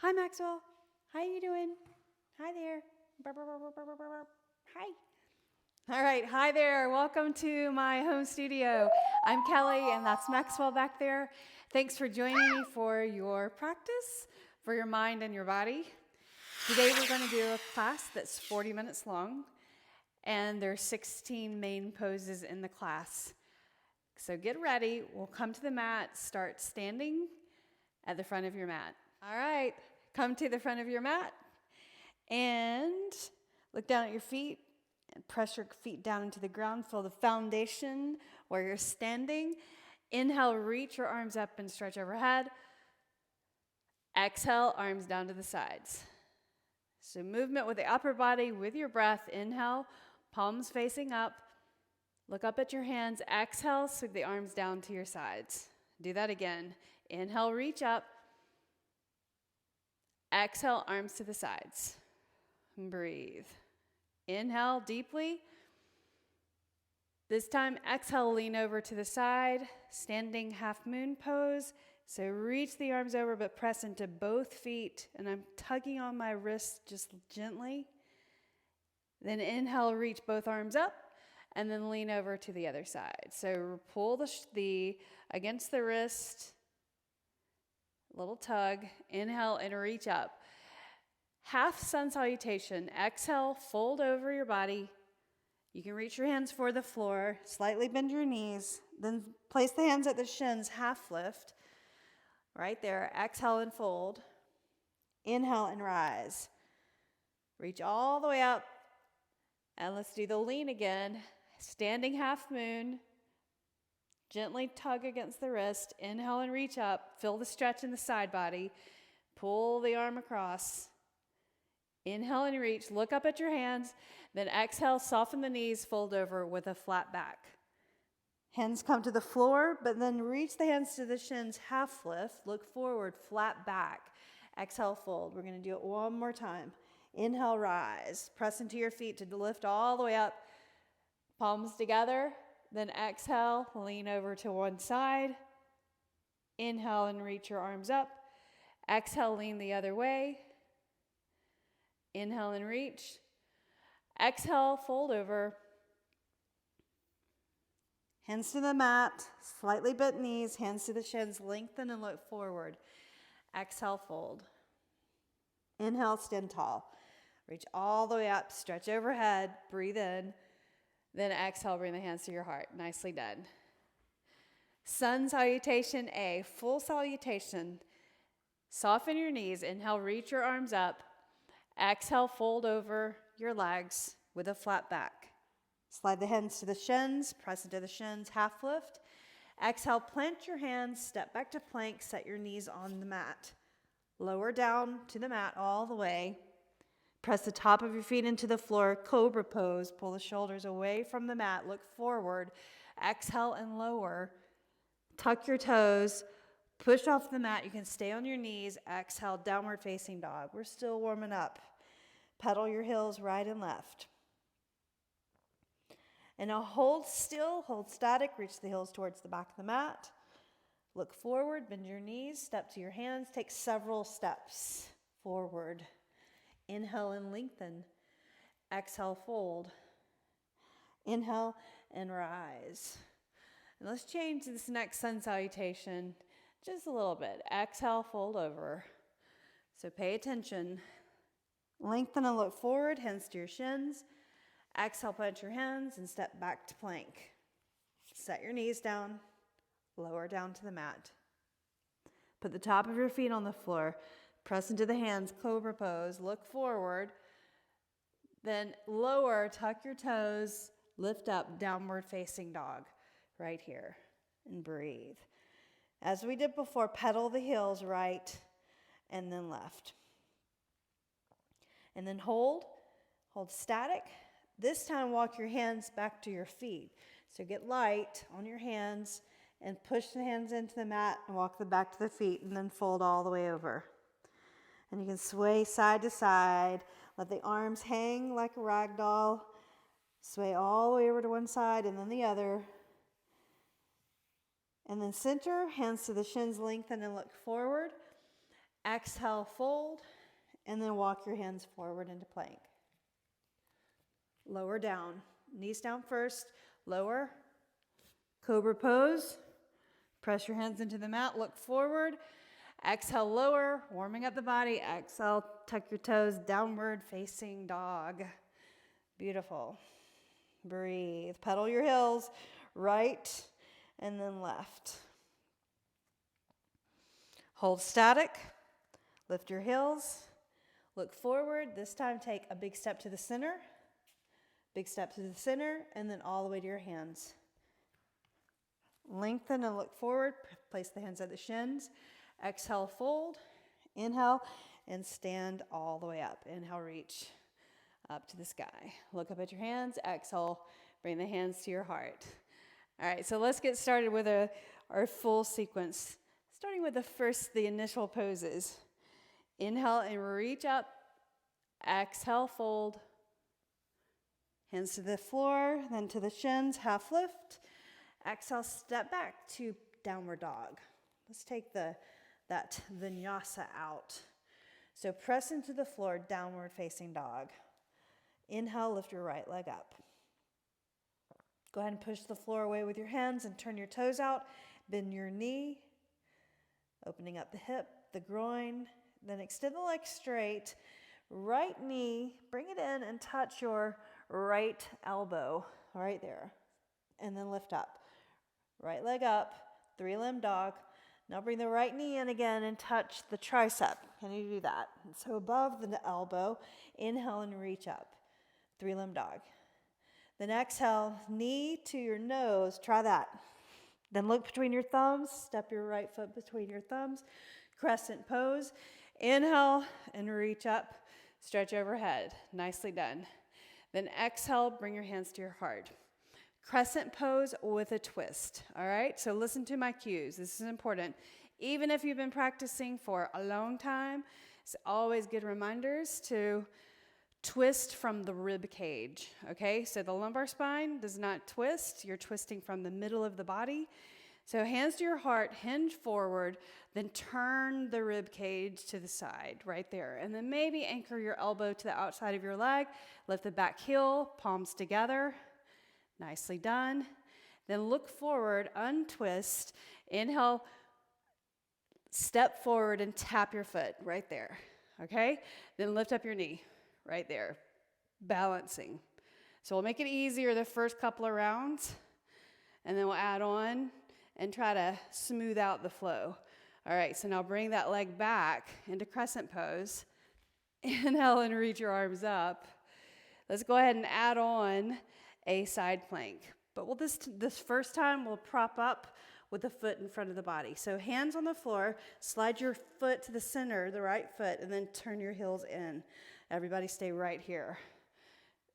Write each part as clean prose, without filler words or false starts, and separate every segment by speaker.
Speaker 1: Hi, Maxwell. How you doing? Hi there. Burr, burr, burr, burr, burr, burr, burr. Hi. All right. Hi there. Welcome to my home studio. I'm Kelly, and that's Maxwell back there. Thanks for joining me for your practice for your mind and your body. Today we're going to do a class that's 40 minutes long, and there's 16 main poses in the class. So get ready. We'll come to the mat, start standing at the front of your mat. All right, come to the front of your mat and look down at your feet and press your feet down into the ground. Feel the foundation where you're standing. Inhale, reach your arms up and stretch overhead. Exhale, arms down to the sides. So movement with the upper body with your breath. Inhale, palms facing up. Look up at your hands. Exhale, sweep the arms down to your sides. Do that again. Inhale, reach up. Exhale, arms to the sides. Breathe. Inhale deeply. This time, exhale, lean over to the side. Standing half moon pose. So reach the arms over, but press into both feet. And I'm tugging on my wrist just gently. Then inhale, reach both arms up. And then lean over to the other side. So pull the against the wrist. Little tug. Inhale and reach up. Half sun salutation. Exhale, fold over your body. You can reach your hands for the floor. Slightly bend your knees. Then place the hands at the shins, half lift. Right there. Exhale and fold. Inhale and rise. Reach all the way up. And let's do the lean again. Standing half moon. Gently tug against the wrist. Inhale and reach up. Feel the stretch in the side body. Pull the arm across. Inhale and reach. Look up at your hands. Then exhale, soften the knees, fold over with a flat back. Hands come to the floor, but then reach the hands to the shins, half lift. Look forward, flat back. Exhale, fold. We're going to do it one more time. Inhale, rise. Press into your feet to lift all the way up. Palms together. Then exhale, lean over to one side. Inhale and reach your arms up. Exhale, lean the other way. Inhale and reach. Exhale, fold over. Hands to the mat, slightly bent knees, hands to the shins, lengthen and look forward. Exhale, fold. Inhale, stand tall. Reach all the way up, stretch overhead, breathe in. Then exhale, bring the hands to your heart. Nicely done. Sun salutation A, full salutation. Soften your knees. Inhale, reach your arms up. Exhale, fold over your legs with a flat back. Slide the hands to the shins, press into the shins, half lift. Exhale, plant your hands, step back to plank, set your knees on the mat. Lower down to the mat all the way. Press the top of your feet into the floor, cobra pose. Pull the shoulders away from the mat, look forward. Exhale and lower. Tuck your toes, push off the mat. You can stay on your knees. Exhale, downward facing dog. We're still warming up. Pedal your heels right and left. And now hold still, hold static, reach the heels towards the back of the mat. Look forward, bend your knees, step to your hands, take several steps forward. Inhale and lengthen. Exhale, fold. Inhale and rise. And let's change this next sun salutation just a little bit. Exhale, fold over. So pay attention. Lengthen and look forward, hands to your shins. Exhale, plant your hands and step back to plank. Set your knees down, lower down to the mat. Put the top of your feet on the floor. Press into the hands, cobra pose. Look forward. Then lower, tuck your toes, lift up, downward facing dog. Right here. And breathe. As we did before, pedal the heels right and then left. And then hold static. This time, walk your hands back to your feet. So get light on your hands and push the hands into the mat and walk them back to the feet and then fold all the way over. And you can sway side to side. Let the arms hang like a rag doll. Sway all the way over to one side and then the other. And then center, hands to the shins, lengthen and look forward.
Speaker 2: Exhale, fold, and then walk your hands forward into plank. Lower down, knees down first, lower. Cobra pose, press your hands into the mat, look forward. Exhale, lower, warming up the body. Exhale, tuck your toes, downward facing dog. Beautiful. Breathe, pedal your heels, right and then left. Hold static, lift your heels, look forward. This time take a big step to the center, and then all the way to your hands. Lengthen and look forward, place the hands at the shins. Exhale, fold, inhale, and stand all the way up. Inhale, reach up to the sky. Look up at your hands, exhale, bring the hands to your heart. All right, so let's get started with our full sequence. Starting with the initial poses. Inhale and reach up. Exhale, fold. Hands to the floor, then to the shins, half lift. Exhale, step back to downward dog. Let's take that vinyasa out. So press into the floor, downward facing dog. Inhale, lift your right leg up. Go ahead and push the floor away with your hands and turn your toes out. Bend your knee, opening up the hip, the groin, then extend the leg straight. Right knee, bring it in and touch your right elbow right there. And then lift up. Right leg up, 3-limb dog. Now bring the right knee in again and touch the tricep. Can you do that? And so above the elbow, inhale and reach up. 3-limb dog. Then exhale, knee to your nose. Try that. Then look between your thumbs. Step your right foot between your thumbs. Crescent pose. Inhale and reach up. Stretch overhead. Nicely done. Then exhale, bring your hands to your heart. Crescent pose with a twist. All right? So listen to my cues. This is important. Even if you've been practicing for a long time, it's always good reminders to twist from the rib cage, okay? So the lumbar spine does not twist. You're twisting from the middle of the body. So hands to your heart, hinge forward, then turn the rib cage to the side right there. And then maybe anchor your elbow to the outside of your leg. Lift the back heel, palms together. Nicely done. Then look forward, untwist. Inhale, step forward and tap your foot right there, okay? Then lift up your knee. Right there, balancing. So we'll make it easier the first couple of rounds, and then we'll add on and try to smooth out the flow. All right, so now bring that leg back into crescent pose. Inhale and reach your arms up. Let's go ahead and add on a side plank. But this first time, we'll prop up with the foot in front of the body. So hands on the floor, slide your foot to the center, the right foot, and then turn your heels in. Everybody stay right here.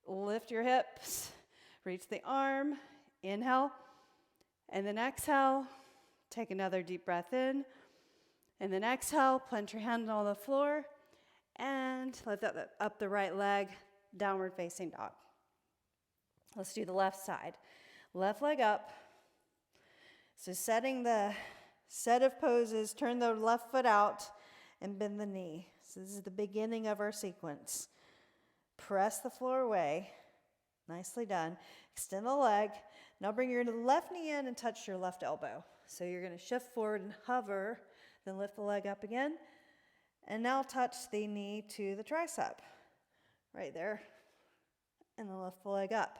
Speaker 2: Lift your hips, reach the arm, inhale, and then exhale. Take another deep breath in, and then exhale, plant your hand on the floor, and lift up the right leg, downward facing dog. Let's do the left side. Left leg up. So setting the set of poses, turn the left foot out and bend the knee. So this is the beginning of our sequence. Press the floor away. Nicely done. Extend the leg. Now bring your left knee in and touch your left elbow. So you're going to shift forward and hover, then lift the leg up again. And now touch the knee to the tricep. Right there. And then lift the leg up.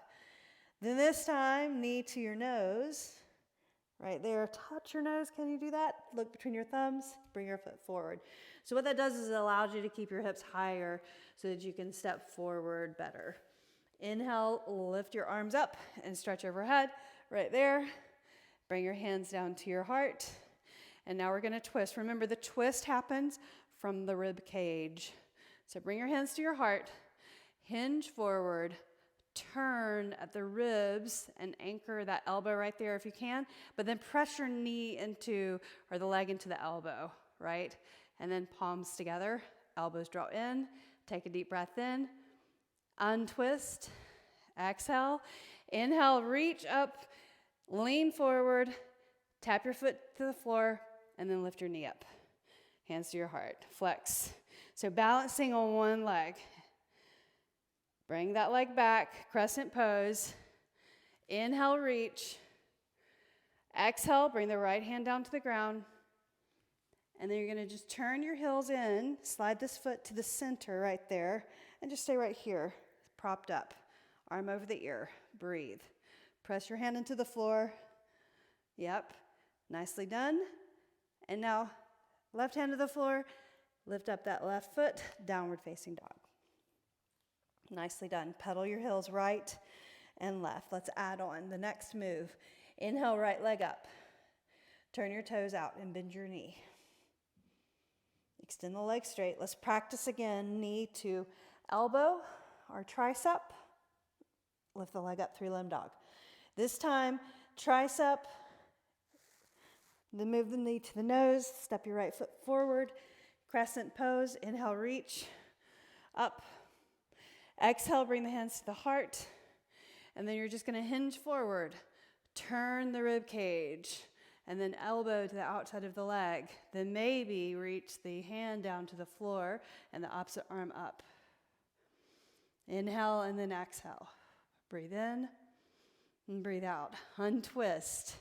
Speaker 2: Then this time, knee to your nose. Right there, touch your nose. Can you do that? Look between your thumbs, bring your foot forward. So what that does is it allows you to keep your hips higher so that you can step forward better. Inhale, lift your arms up and stretch overhead. Right there. Bring your hands down to your heart. And now we're going to twist. Remember, the twist happens from the rib cage. So bring your hands to your heart. Hinge forward. Turn at the ribs and anchor that elbow right there if you can, but then press your knee or the leg into the elbow, right? And then palms together, elbows draw in, take a deep breath in, untwist, exhale, inhale, reach up, lean forward, tap your foot to the floor, and then lift your knee up.
Speaker 1: hands to your heart. Flex. So balancing on one leg. Bring that leg back, crescent pose. Inhale, reach. Exhale, bring the right hand down to the ground. And then you're going to just turn your heels in, slide this foot to the center right there, and just stay right here, propped up. Arm over the ear. Breathe. Press your hand into the floor. Yep. Nicely done. And now, left hand to the floor. Lift up that left foot, downward facing dog. Nicely done. Pedal your heels right and left. Let's add on the next move. Inhale, right leg up. Turn your toes out and bend your knee. Extend the leg straight. Let's practice again. Knee to elbow or tricep. Lift the leg up, three-limb dog. This time, tricep. Then move the knee to the nose. Step your right foot forward. Crescent pose. Inhale, reach. Up. Exhale, bring the hands to the heart. And then you're just going to hinge forward. Turn the rib cage. And then elbow to the outside of the leg. Then maybe reach the hand down to the floor and the opposite arm up. Inhale and then exhale. Breathe in and breathe out. Untwist.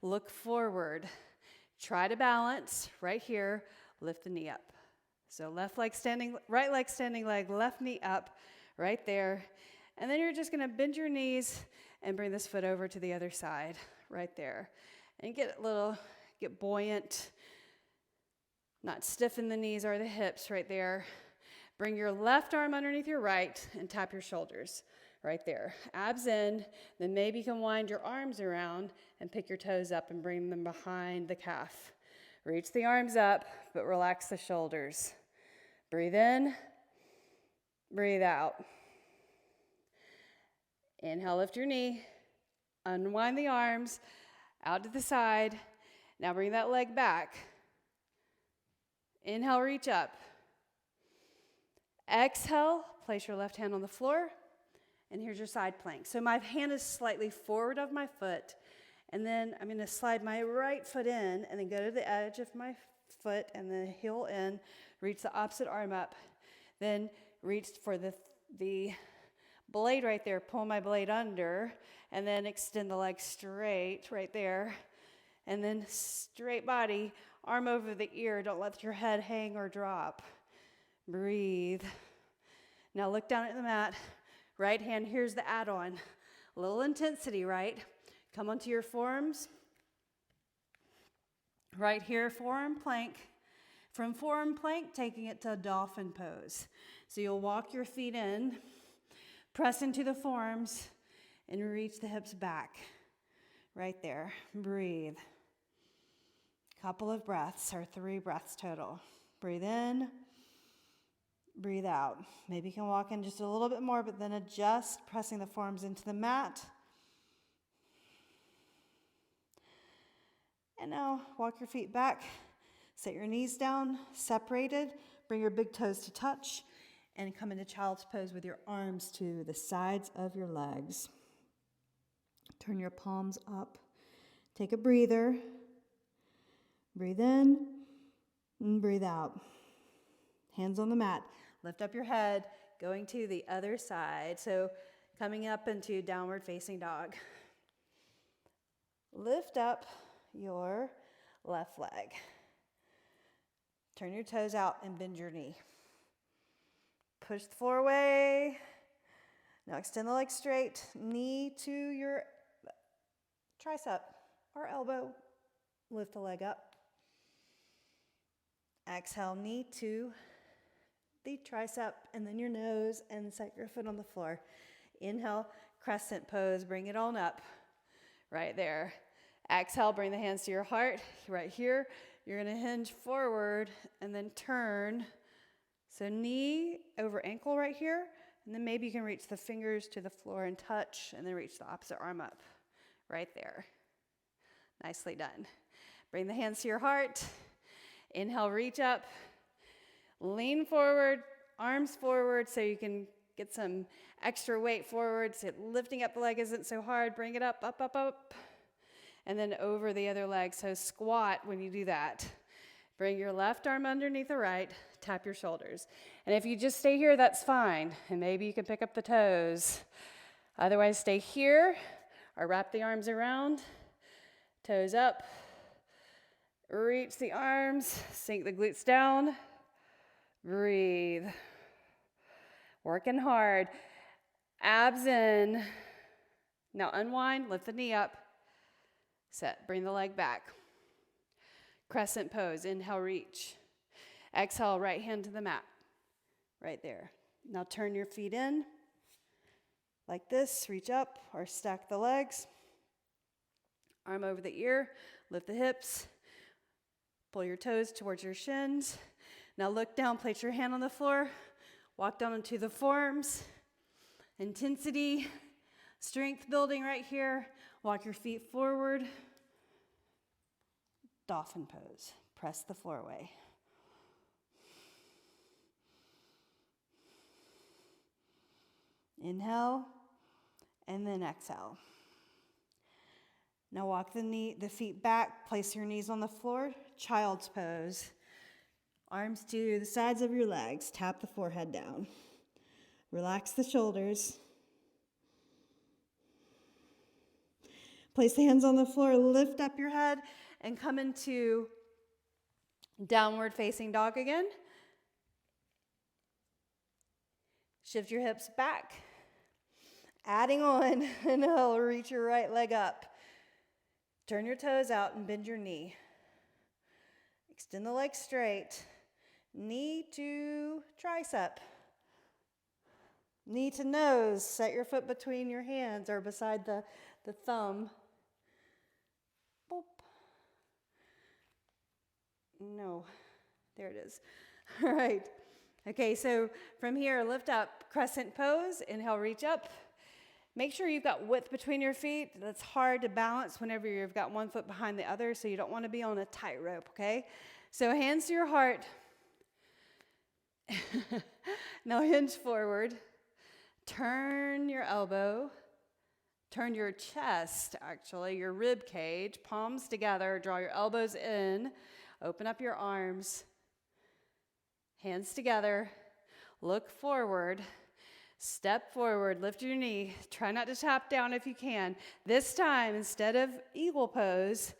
Speaker 1: Look forward. Try to balance right here. Lift the knee up. So left leg standing, right leg standing leg, left knee up right there. And then you're just going to bend your knees and bring this foot over to the other side right there. And get buoyant, not stiffen the knees or the hips right there. Bring your left arm underneath your right and tap your shoulders right there. Abs in, then maybe you can wind your arms around and pick your toes up and bring them behind the calf. Reach the arms up, but relax the shoulders. Breathe in, breathe out. Inhale, lift your knee, unwind the arms, out to the side. Now bring that leg back. Inhale, reach up. Exhale, place your left hand on the floor. And here's your side plank. So my hand is slightly forward of my foot. And then I'm going to slide my right foot in and then go to the edge of my foot and the heel in. Reach the opposite arm up. Then reach for the blade right there. Pull my blade under. And then extend the leg straight right there. And then straight body, arm over the ear. Don't let your head hang or drop. Breathe. Now look down at the mat. Right hand, here's the add-on. A little intensity, right? Come onto your forearms. Right here, forearm plank. From forearm plank, taking it to a dolphin pose. So you'll walk your feet in, press into the forearms, and reach the hips back. Right there. Breathe. Couple of breaths, or 3 breaths total. Breathe in. Breathe out. Maybe you can walk in just a little bit more, but then adjust, pressing the forearms into the mat. And now walk your feet back. Set your knees down, separated. Bring your big toes to touch. And come into child's pose with your arms to the sides of your legs. Turn your palms up. Take a breather. Breathe in and breathe out. Hands on the mat. Lift up your head, going to the other side. So coming up into downward facing dog. Lift up your left leg. Turn your toes out and bend your knee. Push the floor away. Now extend the leg straight. Knee to your tricep or elbow. Lift the leg up. Exhale, knee to the tricep and then your nose, and set your foot on the floor. Inhale, crescent pose, bring it on up. Right there. Exhale, bring the hands to your heart. Right here, you're going to hinge forward and then turn. So knee over ankle right here, and then maybe you can reach the fingers to the floor and touch, and then reach the opposite arm up. Right there. Nicely done. Bring the hands to your heart. Inhale, reach up. Lean forward, arms forward so you can get some extra weight forward. So lifting up the leg isn't so hard. Bring it up, up, up, up. And then over the other leg. So squat when you do that. Bring your left arm underneath the right, tap your shoulders. And if you just stay here, that's fine. And maybe you can pick up the toes. Otherwise, stay here or wrap the arms around, toes up, reach the arms, sink the glutes down, breathe. Working hard, abs in. Now unwind, lift the knee up, set, bring the leg back. Crescent pose, inhale, reach. Exhale, right hand to the mat, right there. Now turn your feet in, like this, reach up or stack the legs. Arm over the ear, lift the hips, pull your toes towards your shins. Now look down, place your hand on the floor, walk down into the forearms. Intensity, strength building right here. Walk your feet forward. Dolphin pose. Press the floor away. Inhale, and then exhale. Now walk the feet back. Place your knees on the floor. Child's pose. Arms to the sides of your legs. Tap the forehead down. Relax the shoulders. Place the hands on the floor. Lift up your head and come into downward facing dog again. Shift your hips back. Adding on, inhale, reach your right leg up. Turn your toes out and bend your knee. Extend the leg straight. Knee to tricep. Knee to nose. Set your foot between your hands or beside the thumb. Boop. No, there it is. All right. Okay, so from here, lift up, crescent pose. Inhale, reach up. Make sure you've got width between your feet. That's hard to balance whenever you've got one foot behind the other, so you don't want to be on a tightrope, okay? So hands to your heart. Now hinge forward. Turn your elbow. Turn your chest, actually, your rib cage, palms together. Draw your elbows in. Open up your arms. Hands together. Look forward. Step forward, lift your knee. Try not to tap down if you can. This time, instead of eagle pose,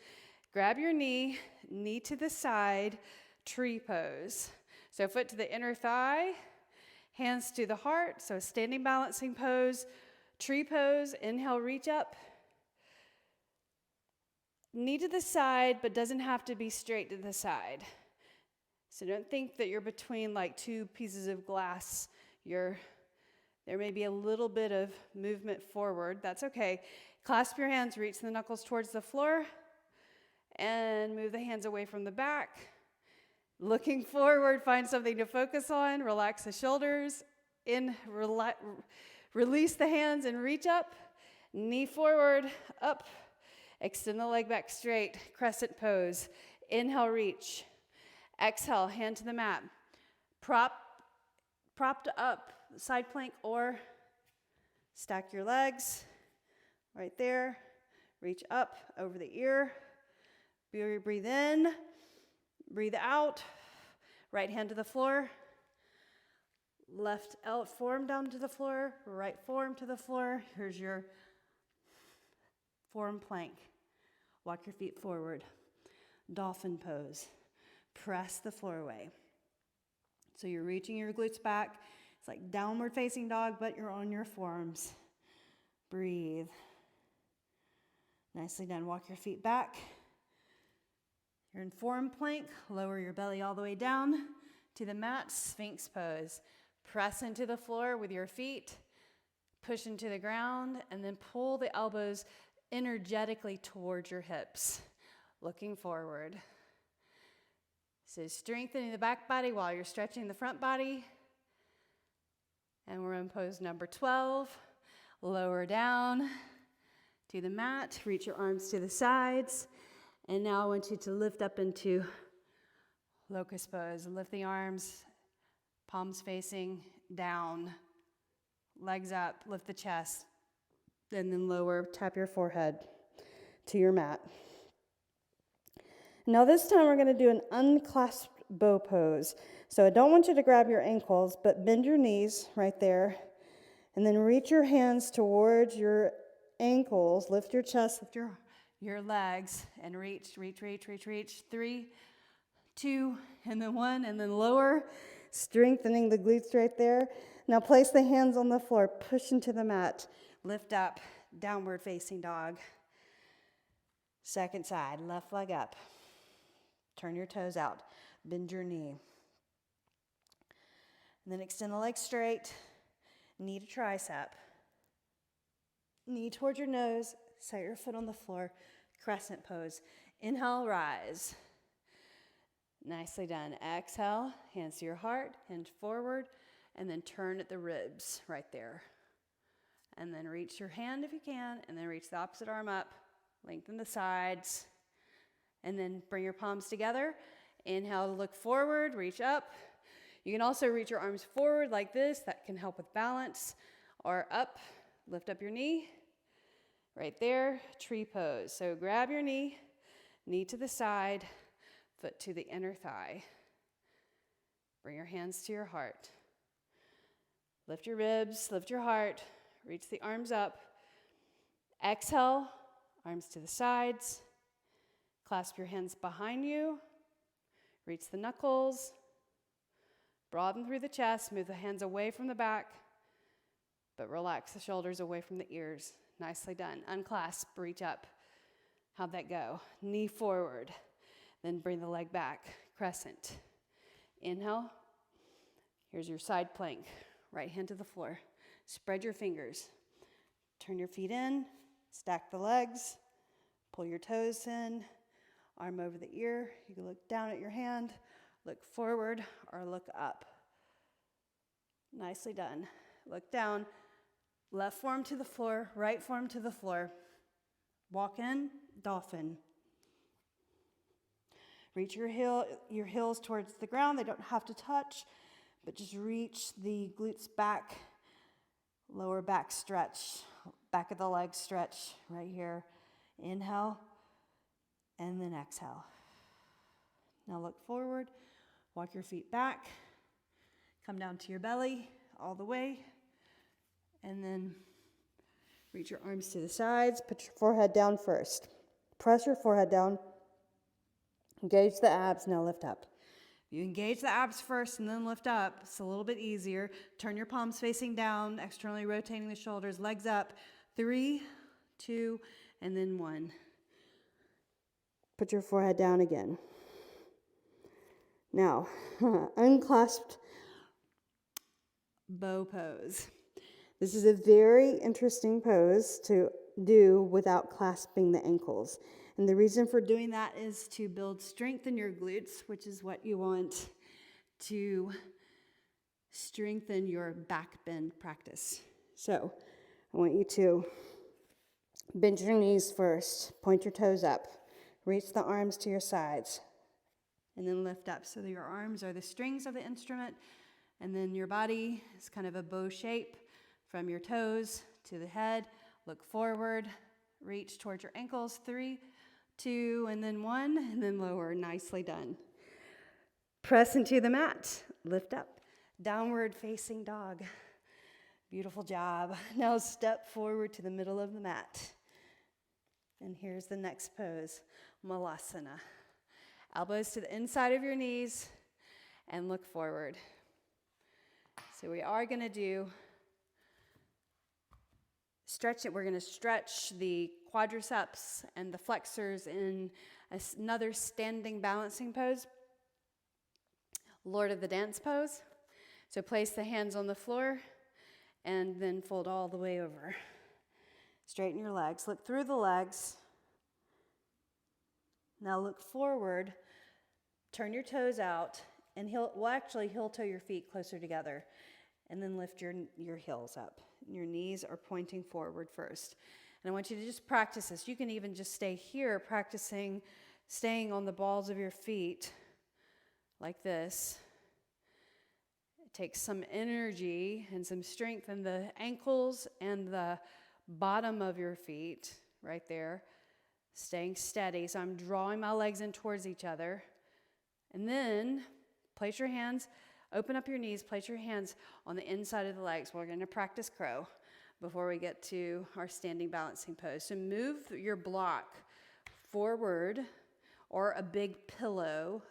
Speaker 1: grab your knee, knee to the side, tree pose. So foot to the inner thigh, hands to the heart. So standing balancing pose, tree pose. Inhale, reach up. Knee to the side, but doesn't have to be straight to the side. So don't think that you're between like two pieces of glass. There may be a little bit of movement forward. That's okay. Clasp your hands, reach the knuckles towards the floor, and move the hands away from the back. Looking forward, find something to focus on. Relax the shoulders. Release the hands and reach up. Knee forward, up. Extend the leg back straight. Crescent pose. Inhale, reach. Exhale, hand to the mat. Propped up, side plank, or stack your legs right there. Reach up over the ear. Breathe in, breathe out. Right hand to the floor. Left forearm down to the floor, right forearm to the floor. Here's your forearm plank. Walk your feet forward. Dolphin pose. Press the floor away. So you're reaching your glutes back. It's like downward facing dog, but you're on your forearms. Breathe. Nicely done. Walk your feet back. You're in forearm plank. Lower your belly all the way down to the mat. Sphinx pose. Press into the floor with your feet. Push into the ground, and then pull the elbows energetically towards your hips. Looking forward. So strengthening the back body while you're stretching the front body. And we're in pose number 12. Lower down to the mat. Reach your arms to the sides. And now I want you to lift up into locust pose. Lift the arms, palms facing down. Legs up, lift the chest. And then lower, tap your forehead to your mat.
Speaker 2: Now this time we're going to do an unclasped bow pose. So I don't want you to grab your ankles, but bend your knees right there. And then reach your hands towards your ankles. Lift your chest, lift your legs, and reach. 3, 2, and then 1, and then lower. Strengthening the glutes right there. Now place the hands on the floor, push into the mat. Lift up, downward facing dog. Second side, left leg up. Turn your toes out, bend your knee. And then extend the leg straight, knee to tricep. Knee towards your nose, set your foot on the floor, crescent pose. Inhale, rise. Nicely done. Exhale, hands to your heart, hinge forward, and then turn at the ribs right there. And then reach your hand if you can, and then reach the opposite arm up, lengthen the sides, and then bring your palms together. Inhale, look forward, reach up. You can also reach your arms forward like this. That can help with balance. Or up, lift up your knee. Right there, tree pose. So grab your knee to the side, foot to the inner thigh. Bring your hands to your heart. Lift your ribs, lift your heart. Reach the arms up. Exhale, arms to the sides. Clasp your hands behind you. Reach the knuckles. Broaden through the chest. Move the hands away from the back, but relax the shoulders away from the ears. Nicely done. Unclasp, reach up. How'd that go? Knee forward. Then bring the leg back. Crescent. Inhale. Here's your side plank. Right hand to the floor. Spread your fingers. Turn your feet in. Stack the legs. Pull your toes in. Arm over the ear. You can look down at your hand, look forward, or look up. Nicely done. Look down. Left forearm to the floor, right forearm to the floor. Walk in, dolphin. Reach your heels towards the ground. They don't have to touch, but just reach the glutes back. Lower back stretch. Back of the leg stretch right here. Inhale. And then exhale. Now look forward, walk your feet back, come down to your belly all the way, and then reach your arms to the sides, put your forehead down first. Press your forehead down, engage the abs, now lift up. You engage the abs first and then lift up. It's a little bit easier. Turn your palms facing down, externally rotating the shoulders, legs up. 3, 2, and then 1. Put your forehead down again. Now, unclasped bow pose. This is a very interesting pose to do without clasping the ankles. And the reason for doing that is to build strength in your glutes, which is what you want to strengthen your back bend practice. So I want you to bend your knees first, point your toes up. Reach the arms to your sides, and then lift up so that your arms are the strings of the instrument, and then your body is kind of a bow shape from your toes to the head. Look forward, reach towards your ankles. 3, 2, and then 1, and then lower. Nicely done. Press into the mat. Lift up. Downward facing dog. Beautiful job. Now step forward to the middle of the mat. And here's the next pose, Malasana. Elbows to the inside of your knees and look forward. So we are going to do stretch it. We're going to stretch the quadriceps and the flexors in another standing balancing pose, Lord of the Dance pose. So place the hands on the floor and then fold all the way over. Straighten your legs. Look through the legs. Now look forward. Turn your toes out, and heel toe your feet closer together, and then lift your heels up. Your knees are pointing forward first. And I want you to just practice this. You can even just stay here practicing staying on the balls of your feet like this. It takes some energy and some strength in the ankles and the bottom of your feet right there.
Speaker 1: Staying steady. So I'm drawing my legs in towards each other. And then place your hands, open up your knees, place your hands on the inside of the legs. We're going to practice crow before we get to our standing balancing pose. So move your block forward, or a big pillow,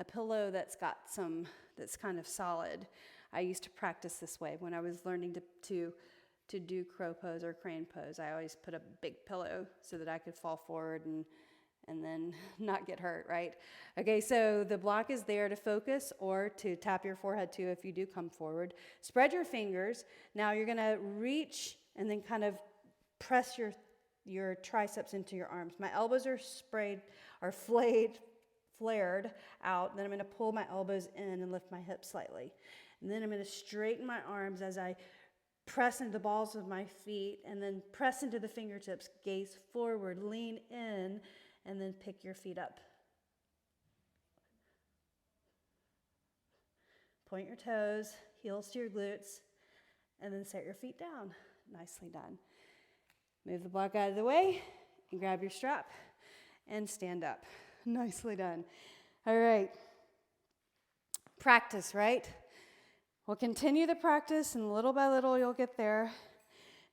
Speaker 1: a pillow that's kind of solid. I used to practice this way when I was learning to do crow pose or crane pose. I always put a big pillow so that I could fall forward and then not get hurt, right? Okay, so the block is there to focus or to tap your forehead too if you do come forward. Spread your fingers. Now you're gonna reach and then kind of press your triceps into your arms. My elbows are flared out. Then I'm gonna pull my elbows in and lift my hips slightly. And then I'm gonna straighten my arms as I press into the balls of my feet and then press into the fingertips, gaze forward, lean in, and then pick your feet up. Point your toes, heels to your glutes, and then set your feet down. Nicely done. Move the block out of the way and grab your strap and stand up. Nicely done. All right. Practice, right? We'll continue the practice, and little by little you'll get there.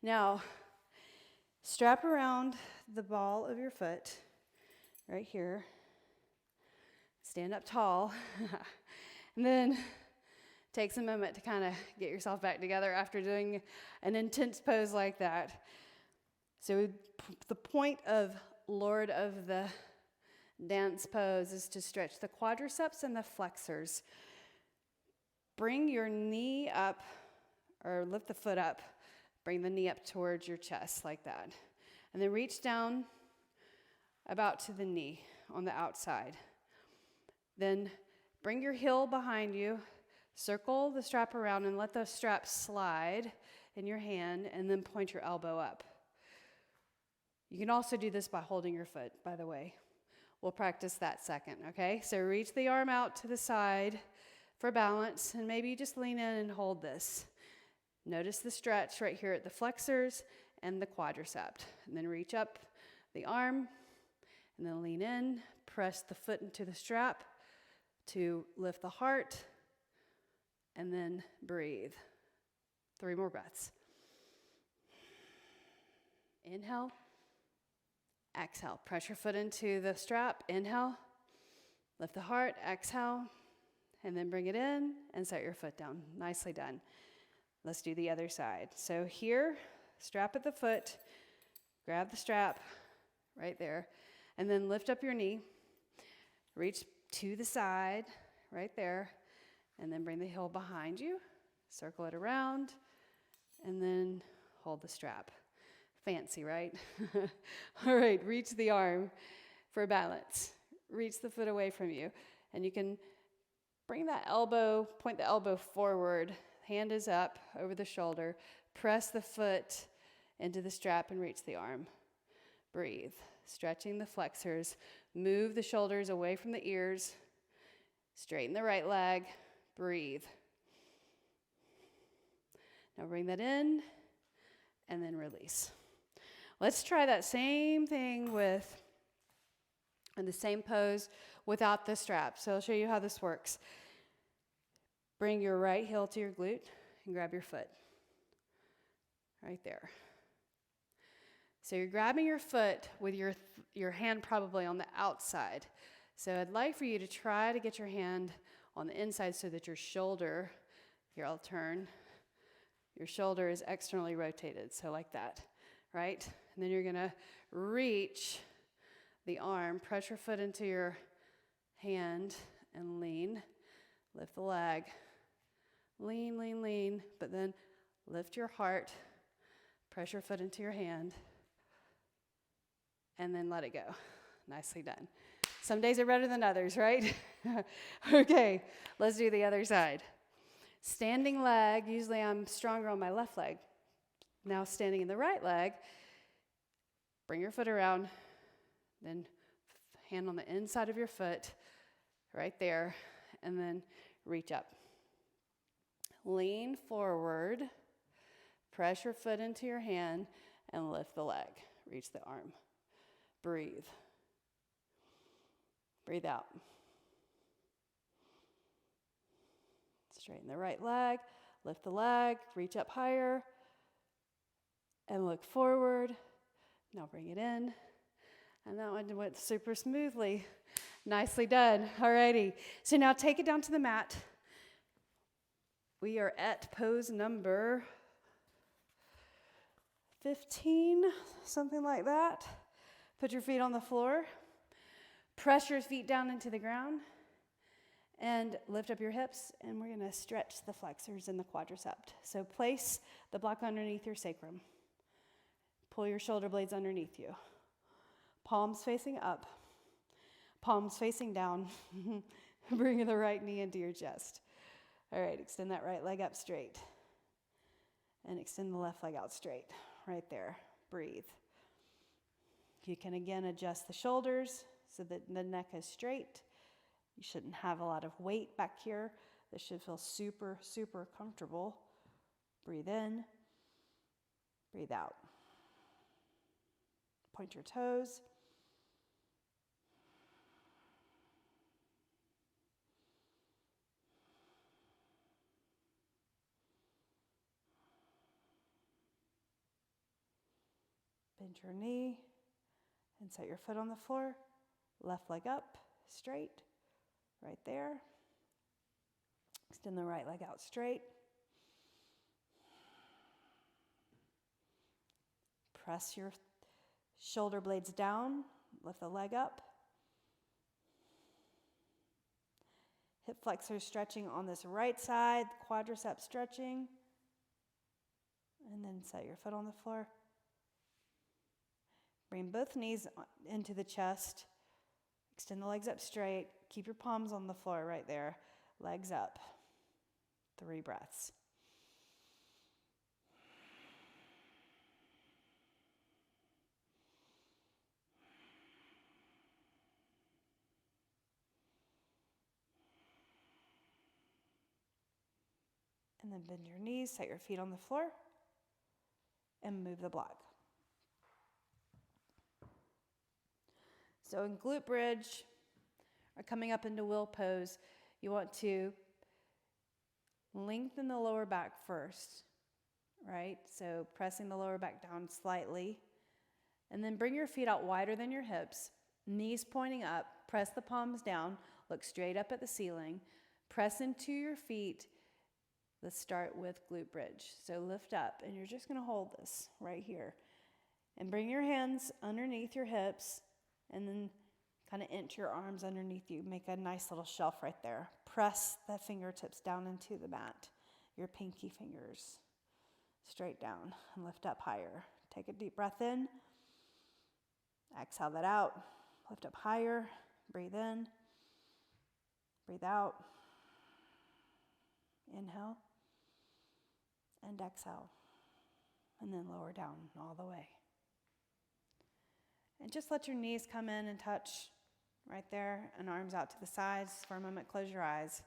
Speaker 1: Now, strap around the ball of your foot right here. Stand up tall. And then takes a moment to kind of get yourself back together after doing an intense pose like that. So the point of Lord of the Dance pose is to stretch the quadriceps and the flexors. Bring your knee up, or lift the foot up. Bring the knee up towards your chest like that. And then reach down about to the knee on the outside. Then bring your heel behind you. Circle the strap around and let the strap slide in your hand, and then point your elbow up. You can also do this by holding your foot, by the way. We'll practice that second, okay? So reach the arm out to the side for balance, and maybe you just lean in and hold this. Notice the stretch right here at the flexors and the quadricep. And then reach up the arm, and then lean in, press the foot into the strap to lift the heart, and then breathe. 3 more breaths. Inhale. Exhale. Press your foot into the strap. Inhale. Lift the heart. Exhale. And then bring it in and set your foot down. Nicely done. Let's do the other side. So here, strap at the foot. Grab the strap right there. And then lift up your knee. Reach to the side right there. And then bring the heel behind you. Circle it around. And then hold the strap. Fancy, right? All right, reach the arm for balance. Reach the foot away from you. And you can bring that elbow, point the elbow forward. Hand is up over the shoulder. Press the foot into the strap and reach the arm. Breathe. Stretching the flexors. Move the shoulders away from the ears. Straighten the right leg. Breathe. Now bring that in and then release. Let's try that same thing in the same pose without the strap. So I'll show you how this works. Bring your right heel to your glute and grab your foot. Right there. So you're grabbing your foot with your hand probably on the outside. So I'd like for you to try to get your hand on the inside so that your shoulder, here I'll turn, your shoulder is externally rotated, so like that, right? And then you're gonna reach the arm, press your foot into your hand and lean. Lift the leg. Lean, lean, lean, but then lift your heart, press your foot into your hand, and then let it go. Nicely done. Some days are better than others, right? Okay, let's do the other side. Standing leg, usually I'm stronger on my left leg. Now standing in the right leg, bring your foot around, then hand on the inside of your foot, right there, and then reach up. Lean forward, press your foot into your hand, and lift the leg. Reach the arm. breathe. Breathe out. Straighten the right leg, lift the leg, reach up higher, and look forward. Now bring it in. And that one went super smoothly. Nicely done. Alrighty. So now take it down to the mat. We are at pose number 15, something like that. Put your feet on the floor. Press your feet down into the ground. And lift up your hips, and we're going to stretch the flexors and the quadriceps. So place the block underneath your sacrum. Pull your shoulder blades underneath you. Palms facing up. Palms facing down. Bring the right knee into your chest. All right, extend that right leg up straight. And extend the left leg out straight. Right there. Breathe. You can again adjust the shoulders so that the neck is straight. You shouldn't have a lot of weight back here. This should feel super, super comfortable. Breathe in. Breathe out. Point your toes. Bend your knee and set your foot on the floor. Left leg up, straight. Right there. Extend the right leg out straight. Press your shoulder blades down. Lift the leg up. Hip flexors stretching on this right side. Quadriceps stretching. And then set your foot on the floor. Bring both knees into the chest. Extend the legs up straight. Keep your palms on the floor right there. Legs up. 3 breaths. And then bend your knees, set your feet on the floor, and move the block. So in glute bridge, or coming up into wheel pose, you want to lengthen the lower back first, right? So pressing the lower back down slightly. And then bring your feet out wider than your hips, knees pointing up, press the palms down, look straight up at the ceiling, press into your feet. Let's start with glute bridge. So lift up, and you're just going to hold this right here. And bring your hands underneath your hips, and then kind of inch your arms underneath you. Make a nice little shelf right there. Press the fingertips down into the mat, your pinky fingers straight down, and lift up higher. Take a deep breath in. Exhale that out. Lift up higher. Breathe in. Breathe out. Inhale. And exhale. And then lower down all the way. And just let your knees come in and touch right there, and arms out to the sides for a moment. Close your eyes.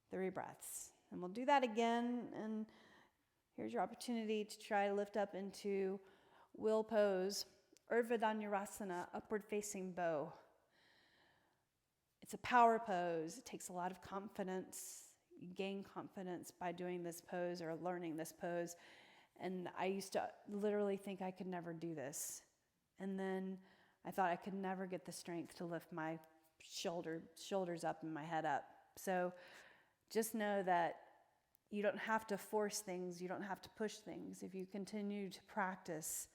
Speaker 1: 3 breaths. And we'll do that again. And here's your opportunity to try to lift up into wheel pose, Urdhva Dhanurasana, upward facing bow. It's a power pose. It takes a lot of confidence. You gain confidence by doing this pose or learning this pose. And I used to literally think I could never do this. And then I thought I could never get the strength to lift my shoulders up and my head up. So just know that you don't have to force things. You don't have to push things. If you continue to practice,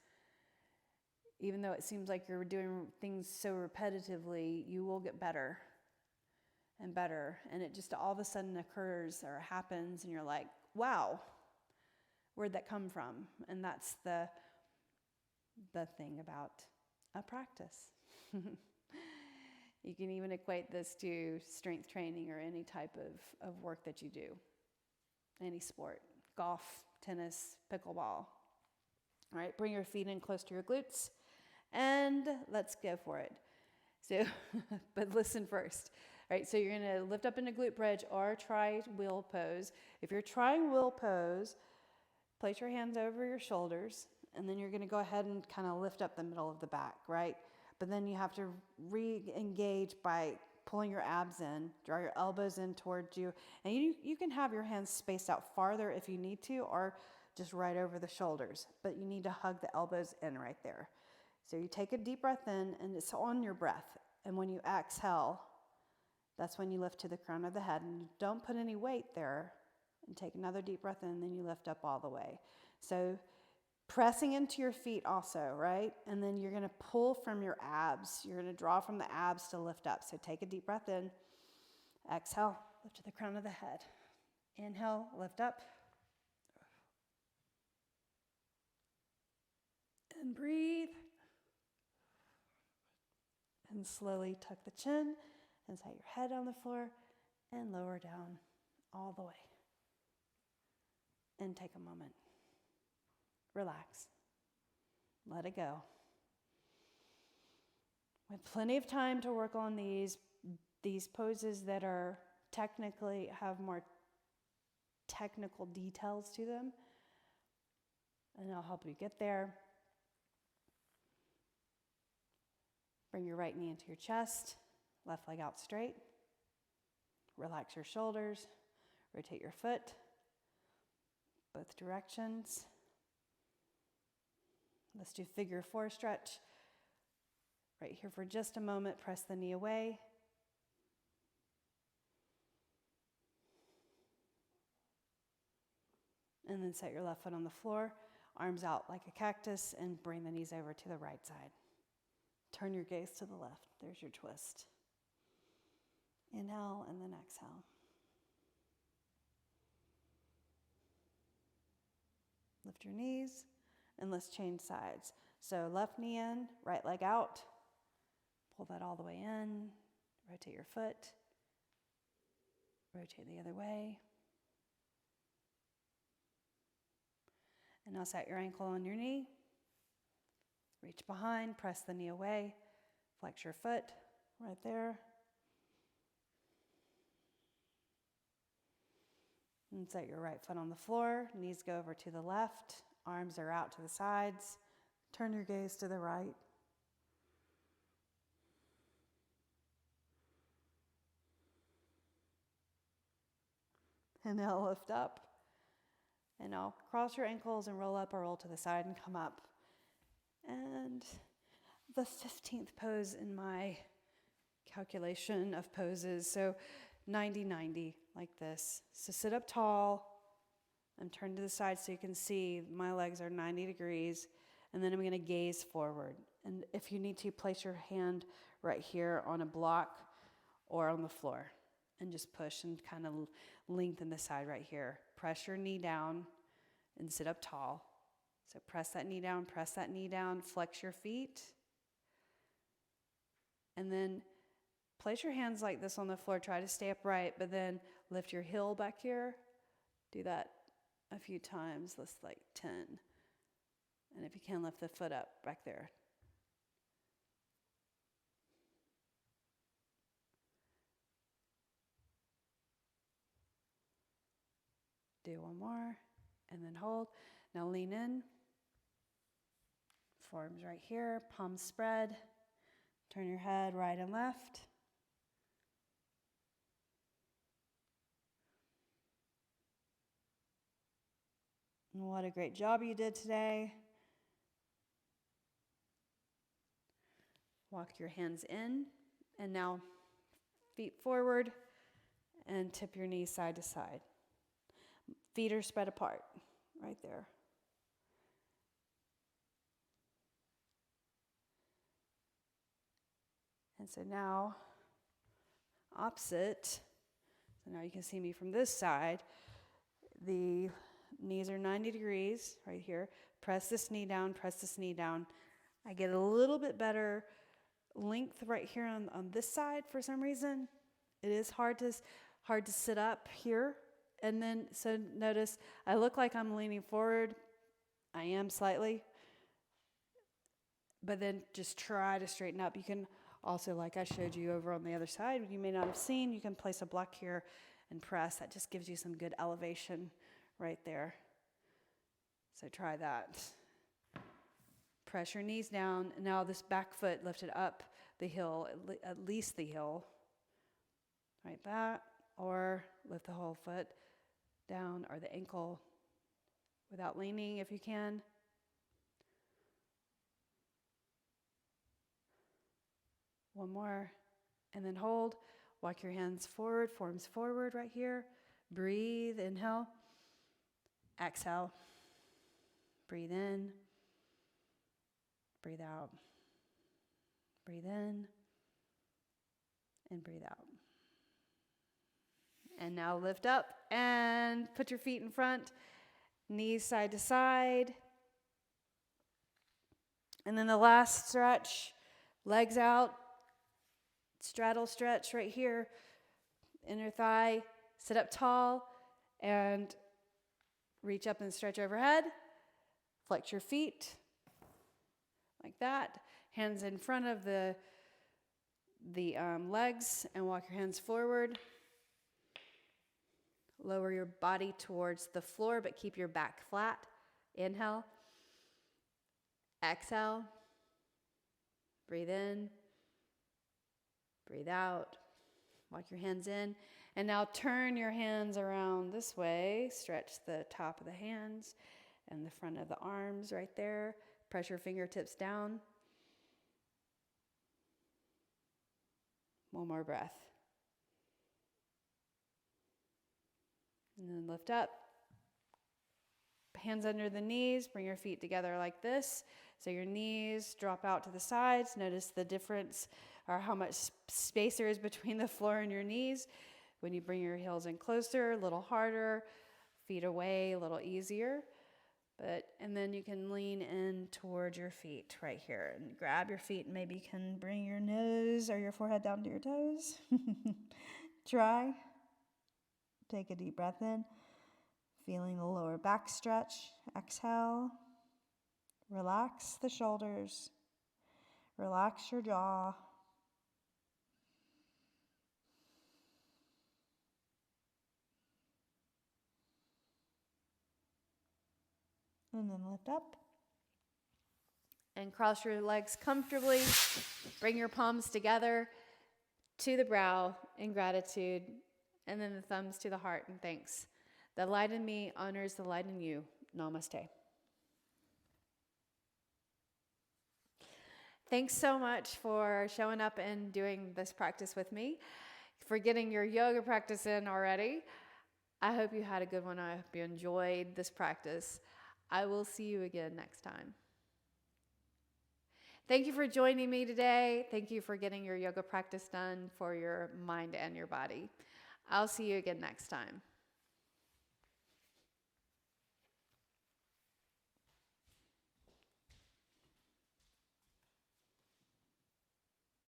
Speaker 1: even though it seems like you're doing things so repetitively, you will get better and better. And it just all of a sudden occurs or happens, and you're like, wow, where'd that come from? And that's the thing about a practice. You can even equate this to strength training or any type of work that you do. Any sport, golf, tennis, pickleball. All right, bring your feet in close to your glutes, and let's go for it. So, but listen first. All right, so you're going to lift up into glute bridge or try wheel pose. If you're trying wheel pose, place your hands over your shoulders, and then you're going to go ahead and kind of lift up the middle of the back, right?
Speaker 2: but then you have to re-engage by pulling your abs in, draw your elbows in towards you, and you can have your hands spaced out farther if you need to, or just right over the shoulders, but you need to hug the elbows in right there. So you take a deep breath in, and it's on your breath, and when you exhale, that's when you lift to the crown of the head, and you don't put any weight there, and take another deep breath in, then you lift up all the way. So pressing into your feet also, right? And then you're going to pull from your abs. You're going to draw from the abs to lift up. So take a deep breath in. Exhale, lift to the crown of the head. Inhale, lift up. And breathe. And slowly tuck the chin and set your head on the floor and lower down all the way. And take a moment. Relax. Let it go. We have plenty of time to work on these poses that are have more technical details to them. And I'll help you get there. Bring your right knee into your chest, left leg out straight. Relax your shoulders. Rotate your foot, both directions. Let's do figure 4 stretch. Right here for just a moment, press the knee away. And then set your left foot on the floor, arms out like a cactus, and bring the knees over to the right side. Turn your gaze to the left. There's your twist. Inhale and then exhale. Lift your knees. And let's change sides. So left knee in, right leg out. Pull that all the way in. Rotate your foot. Rotate the other way. And now set your ankle on your knee. Reach behind, press the knee away. Flex your foot right there. And set your right foot on the floor. Knees go over to the left. Arms are out to the sides. Turn your gaze to the right. And now lift up. And now cross your ankles and roll up or roll to the side and come up. And the 15th pose in my calculation of poses. So 90-90, like this. So sit up tall. And turn to the side so you can see my legs are 90 degrees. And then I'm going to gaze forward. And if you need to, place your hand right here on a block or on the floor. And just push and kind of lengthen the side right here. Press your knee down and sit up tall. So press that knee down, flex your feet. And then place your hands like this on the floor. Try to stay upright, but then lift your heel back here. Do that a few times, let's like 10. And if you can, lift the foot up back there. Do one more, and then hold. Now lean in. Forearms right here, palms spread. Turn your head right and left. And what a great job you did today. Walk your hands in, and now feet forward, and tip your knees side to side. Feet are spread apart, right there. And so now, opposite. So now you can see me from this side. The knees are 90 degrees right here. Press this knee down, press this knee down. I get a little bit better length right here on this side for some reason. It is hard to sit up here. And then, so notice, I look like I'm leaning forward. I am slightly. But then just try to straighten up. You can also, like I showed you over on the other side, you may not have seen, you can place a block here and press. That just gives you some good elevation right there. So try that.
Speaker 1: Press your knees down. Now this back foot lifted up the heel, at least the heel. Like that. Or lift the whole foot down, or the ankle without leaning if you can. One more. And then hold. Walk your hands forward, forms forward right here. Breathe, inhale. Exhale. Breathe in. Breathe out. Breathe in. And breathe out. And now lift up and put your feet in front. Knees side to side. And then the last stretch. Legs out. Straddle stretch right here. Inner thigh. Sit up tall and reach up and stretch overhead. Flex your feet like that. Hands in front of the legs and walk your hands forward. Lower your body towards the floor, but keep your back flat. Inhale. Exhale. Breathe in. Breathe out. Walk your hands in. And now turn your hands around this way. Stretch the top of the hands and the front of the arms right there. Press your fingertips down. One more breath. And then lift up. Hands under the knees. Bring your feet together like this. So your knees drop out to the sides. Notice the difference, or how much space there is between the floor and your knees. When you bring your heels in closer, a little harder. Feet away, a little easier. And then you can lean in towards your feet right here and grab your feet, and maybe you can bring your nose or your forehead down to your toes. Try. Take a deep breath in, feeling the lower back stretch. Exhale. Relax the shoulders. Relax your jaw. And then lift up. And cross your legs comfortably. Bring your palms together to the brow in gratitude. And then the thumbs to the heart in thanks. The light in me honors the light in you. Namaste. Thanks so much for showing up and doing this practice with me, for getting your yoga practice in already. I hope you had a good one. I hope you enjoyed this practice. I will see you again next time. Thank you for joining me today. Thank you for getting your yoga practice done for your mind and your body. I'll see you again next time.